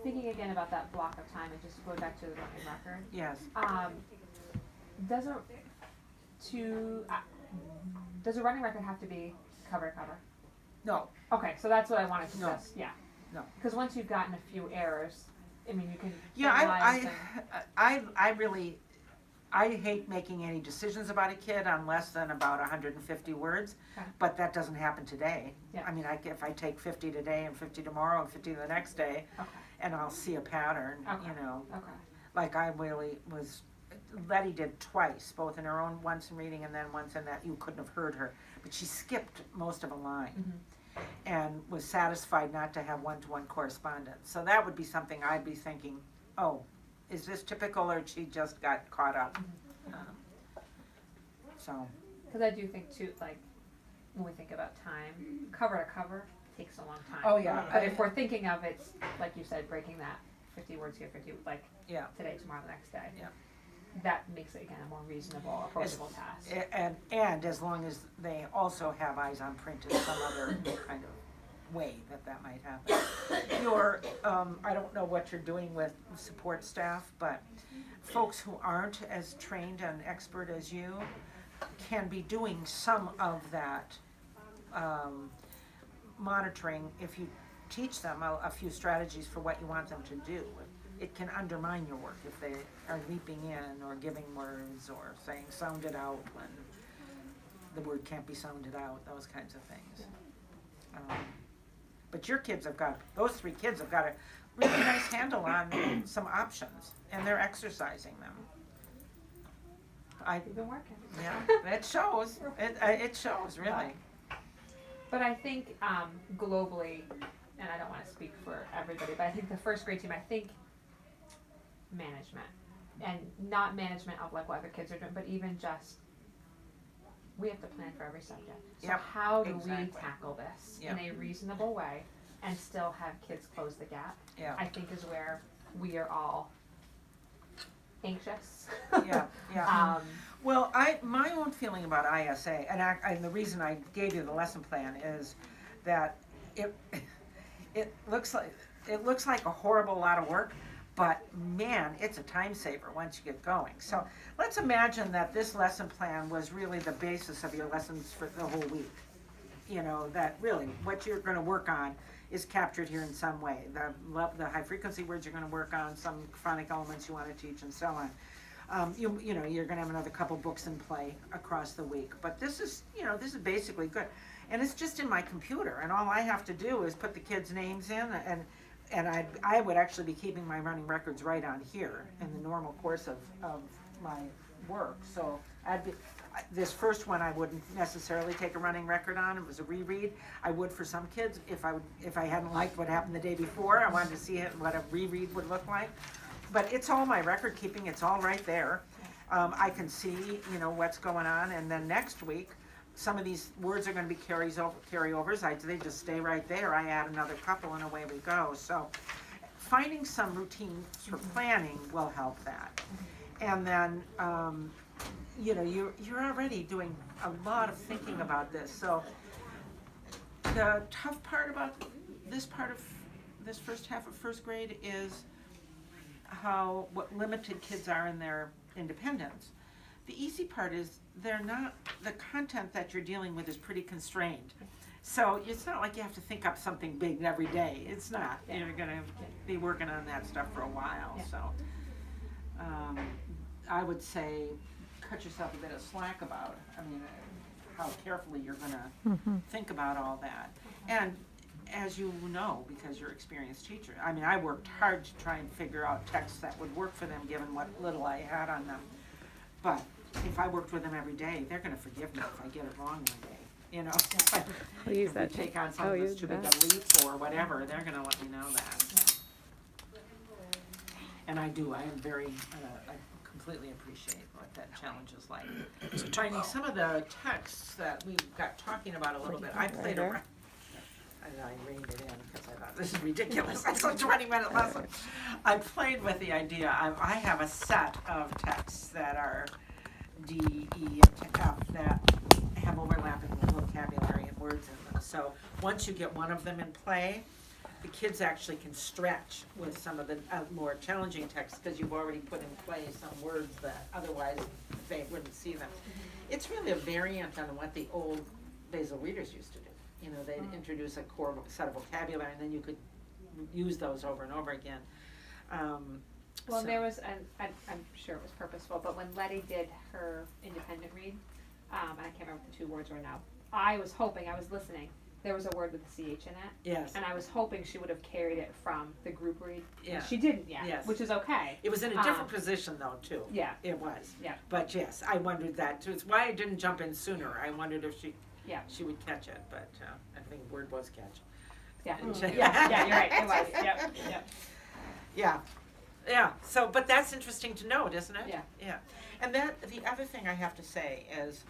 thinking again about that block of time and just going back to the running record. Yes. Does a running record have to be cover to cover? No. Okay, so that's what I wanted to No. just, yeah. No. Because once you've gotten a few errors, I mean, you can. Yeah, I hate making any decisions about a kid on less than about 150 words, Okay. but that doesn't happen today. Yeah. I mean, if I take 50 today and 50 tomorrow and 50 the next day, Okay. and I'll see a pattern, Okay. you know. Okay. Like I really was, Letty did twice, both in her own, once in reading and then once in that you couldn't have heard her, but she skipped most of a line. Mm-hmm. And was satisfied not to have one-to-one correspondence. So that would be something I'd be thinking, oh, is this typical or she just got caught up? So. Because I do think too, like, when we think about time, cover to cover takes a long time. Oh, yeah. But if we're thinking of it, like you said, breaking that 50 words here, 50, like, Yeah. today, tomorrow, the next day. Yeah. That makes it, again, a more reasonable, approachable task. And as long as they also have eyes on print in some other kind of way that might happen. I don't know what you're doing with support staff, but folks who aren't as trained and expert as you can be doing some of that monitoring if you teach them a few strategies for what you want them to do. It can undermine your work if they are leaping in or giving words or saying sound it out when the word can't be sounded out, those kinds of things. But your kids those 3 kids have got a really nice handle on some options, and they're exercising them. You've been working. Yeah, it shows. It shows, really. But I think globally, and I don't want to speak for everybody, but I think the first grade team, management, and not management of like what other kids are doing, but even just we have to plan for every subject. So how do we tackle this in a reasonable way and still have kids close the gap? Yeah. I think is where we are all anxious. Yeah. Well, my own feeling about ISA, and the reason I gave you the lesson plan is that it looks like a horrible lot of work, but man, it's a time saver once you get going. So let's imagine that this lesson plan was really the basis of your lessons for the whole week. You know, that really what you're going to work on is captured here in some way. The high frequency words you're going to work on, some phonic elements you want to teach, and so on. You're going to have another couple books in play across the week. But this is basically good. And it's just in my computer, and all I have to do is put the kids' names in, and I would actually be keeping my running records right on here in the normal course of my work. So this first one I wouldn't necessarily take a running record on. It was a reread. I would for some kids if I hadn't liked what happened the day before. I wanted to see what a reread would look like. But it's all my record keeping. It's all right there. I can see what's going on, and then next week some of these words are going to be carryovers. They just stay right there. I add another couple and away we go. So finding some routine for planning will help that. And then you're already doing a lot of thinking about this. So the tough part about this first half of first grade is what limited kids are in their independence. The easy part is the content that you're dealing with is pretty constrained. So it's not like you have to think up something big every day. It's not. You're going to be working on that stuff for a while. So I would say cut yourself a bit of slack about it. I mean, how carefully you're going to think about all that. And as you know, because you're an experienced teacher, I mean, I worked hard to try and figure out texts that would work for them given what little I had on them. But if I worked with them every day, they're going to forgive me if I get it wrong one day. I'll use if that. we take on something that's too big a leap or whatever, they're going to let me know that. And I completely appreciate what that challenge is like. Finding some of the texts that we got talking about a little bit, I played around. I reined it in because I thought, this is ridiculous. That's a 20-minute lesson. I played with the idea. I have a set of texts that are D, E, and F that have overlapping vocabulary and words in them. So once you get one of them in play, the kids actually can stretch with some of the more challenging texts because you've already put in play some words that otherwise they wouldn't see them. It's really a variant on what the old basal readers used to do. You know, they'd introduce a core set of vocabulary, and then you could use those over and over again. Well, so. There was, I'm sure it was purposeful, but when Letty did her independent read, and I can't remember what the 2 words were now, I was listening. There was a word with a CH in it. Yes. And I was hoping she would have carried it from the group read. Yeah. She didn't yet, yes. Which is okay. It was in a different position though, too. Yeah. It was. Yeah. But yes, I wondered that too. It's why I didn't jump in sooner. I wondered if she would catch it, but I think the word was catch. Yeah. Yeah, you're right. It was. Yep. Yeah. Yeah. So, but that's interesting to note, isn't it? Yeah. Yeah. And that the other thing I have to say is,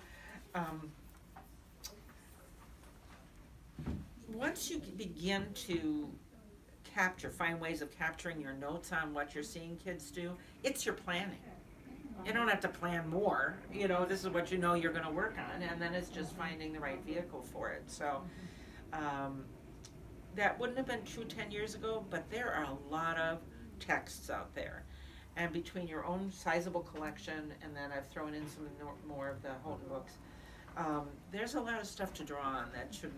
once you begin to find ways of capturing your notes on what you're seeing kids do, it's your planning. You don't have to plan more. You know, this is what you know you're going to work on, and then it's just finding the right vehicle for it. So that wouldn't have been true 10 years ago, but there are a lot of texts out there. And between your own sizable collection, and then I've thrown in some more of the Houghton books, there's a lot of stuff to draw on that should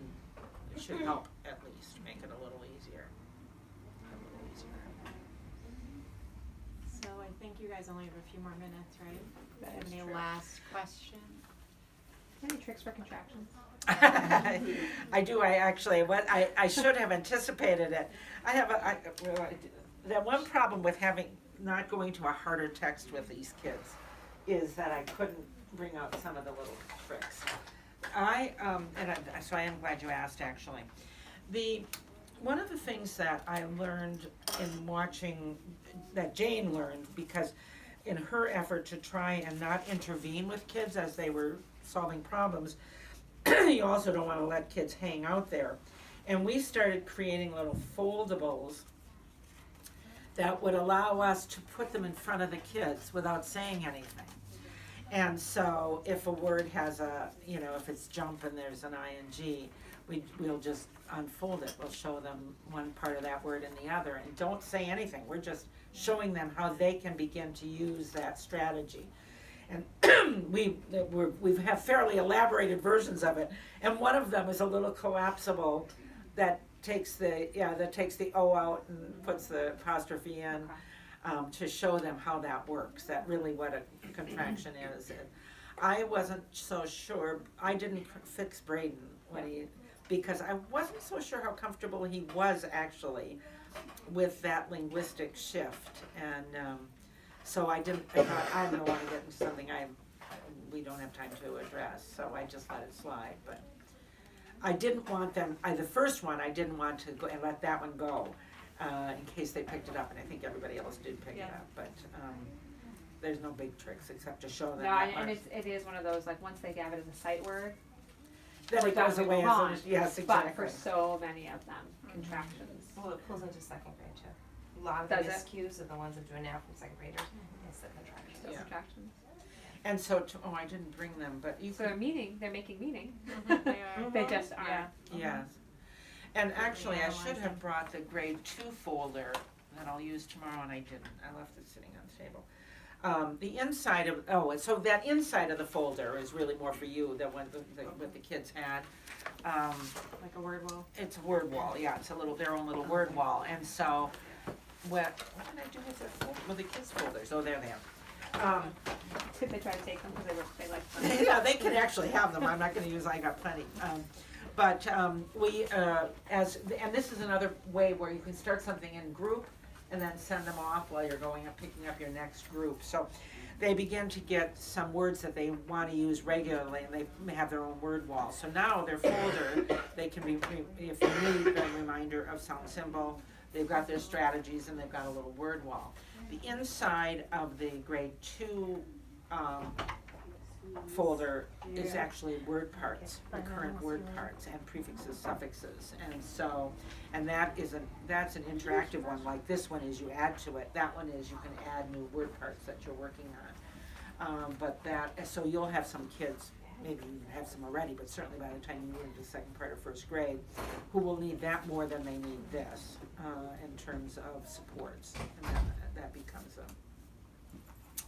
help at least make it a little easier. So I think you guys only have a few more minutes, right? That is Any true. last question? Any tricks for contractions? I do. I should have anticipated it. I have that one problem with not going to a harder text with these kids is that I couldn't bring out some of the little tricks. So I am glad you asked, actually. One of the things that I learned in watching, that Jane learned, because in her effort to try and not intervene with kids as they were solving problems, you also don't want to let kids hang out there. And we started creating little foldables that would allow us to put them in front of the kids without saying anything. And so if a word has if it's jump and there's an ing, we'll just unfold it. We'll show them one part of that word and the other, and don't say anything. We're just showing them how they can begin to use that strategy. And we have fairly elaborated versions of it. And one of them is a little collapsible that takes the O out and puts the apostrophe in. To show them how that works, that really what a contraction is. And I wasn't so sure. I didn't fix Braden because I wasn't so sure how comfortable he was actually with that linguistic shift. And so I thought, I don't want to get into something we don't have time to address, so I just let it slide. But I didn't want them, the first one, I didn't want to go and let that one go. In case they picked it up, and I think everybody else did pick it up, but there's no big tricks except to show them. No, and it is one of those, like, once they have it as a sight word, then it goes away as yes, exactly. But for so many of them, contractions. Well, it pulls into second grade too. A lot of the miscues are the ones I'm doing now from second graders. It's the contractions. Still contractions. And so, I didn't bring them, but you they're making meaning. They are. They just are. Yeah. Yes. And actually, I should have brought the grade 2 folder that I'll use tomorrow, and I didn't. I left it sitting on the table. The inside of, so that inside of the folder is really more for you than what the kids had. Like a word wall? It's a word wall, yeah. It's their own little word wall. And so, what did I do with their folder? Well, the kids' folders. Oh, there they are. Did they try to take them because they like them? Yeah, they can actually have them. I'm not going to use. I got plenty. But and this is another way where you can start something in group and then send them off while you're picking up your next group. So they begin to get some words that they want to use regularly, and they may have their own word wall. So now their folder, they can be, if you need a reminder of sound symbol, they've got their strategies, and they've got a little word wall. The inside of the grade 2 folder is actually word parts, the current word parts, and prefixes, suffixes, and that's an interactive one. Like this one is you add to it. That one is you can add new word parts that you're working on. So you'll have some kids maybe you have some already, but certainly by the time you move into the second part of first grade, who will need that more than they need this, in terms of supports, and that becomes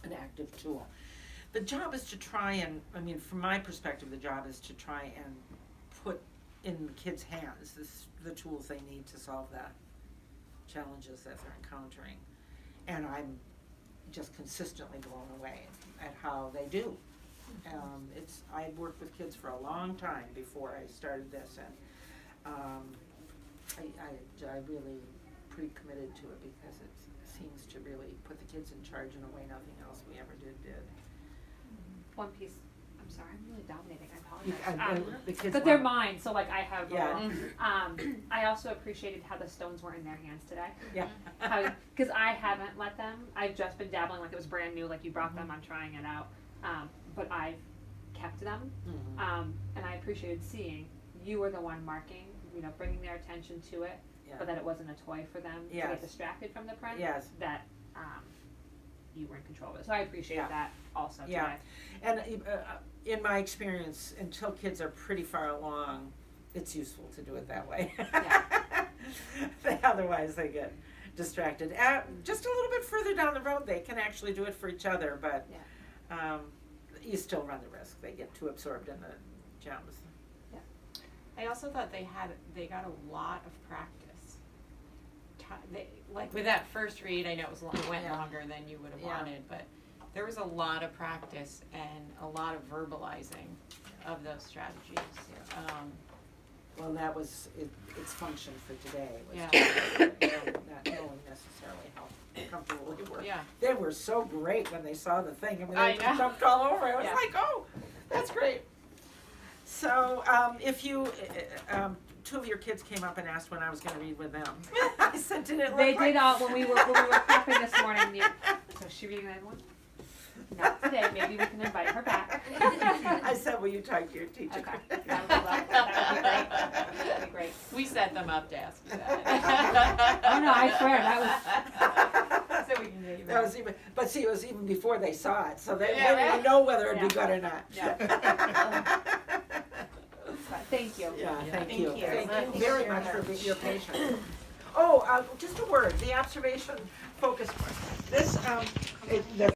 an active tool. The job is to try and, I mean, from my perspective, the job is to try and put in the kids' hands the tools they need to solve the challenges that they're encountering. And I'm just consistently blown away at how they do. I'd worked with kids for a long time before I started this, and I really pretty committed to it because it seems to really put the kids in charge in a way nothing else we ever did. One piece, I'm sorry, I'm really dominating, I apologize. But they're mine, so like I have, yeah. I also appreciated how the stones were in their hands today. Yeah. Cause I haven't let them, I've just been dabbling like it was brand new, like you brought them, I'm trying it out. But I've kept them, and I appreciated seeing you were the one marking, bringing their attention to it, but that it wasn't a toy for them to get distracted from the print. Yes. That you were in control of it. So I appreciate that also today. Yeah, and in my experience, until kids are pretty far along, it's useful to do it that way. Otherwise they get distracted. Just a little bit further down the road, they can actually do it for each other, but you still run the risk. They get too absorbed in the gems. Yeah. I also thought they got a lot of practice. Like with that first read, I know it went longer than you would have wanted, but there was a lot of practice and a lot of verbalizing of those strategies. Well, that was its function for today. Was Yeah. Not knowing necessarily how comfortable they were. Yeah. They were so great when they saw the thing. I mean, I they know. jumped all over. I was like, oh, that's great. So, if you, two of your kids came up and asked when I was going to read with them. I said, did it look They like... did all when we were prepping this morning. So is she reading that one? Not today. Maybe we can invite her back. I said, will you talk to your teacher? Okay. That would be lovely. That would be great. We set them up to ask you that. Oh no, I swear that was. So we can get you That back. was even, but see, it was even before they saw it, so they Yeah. didn't know whether it'd be good or not. Thank you. Yeah, Yeah. thank you. Thank you. Thank you very much for your patience. Oh, just a word, the observation focus part. This, the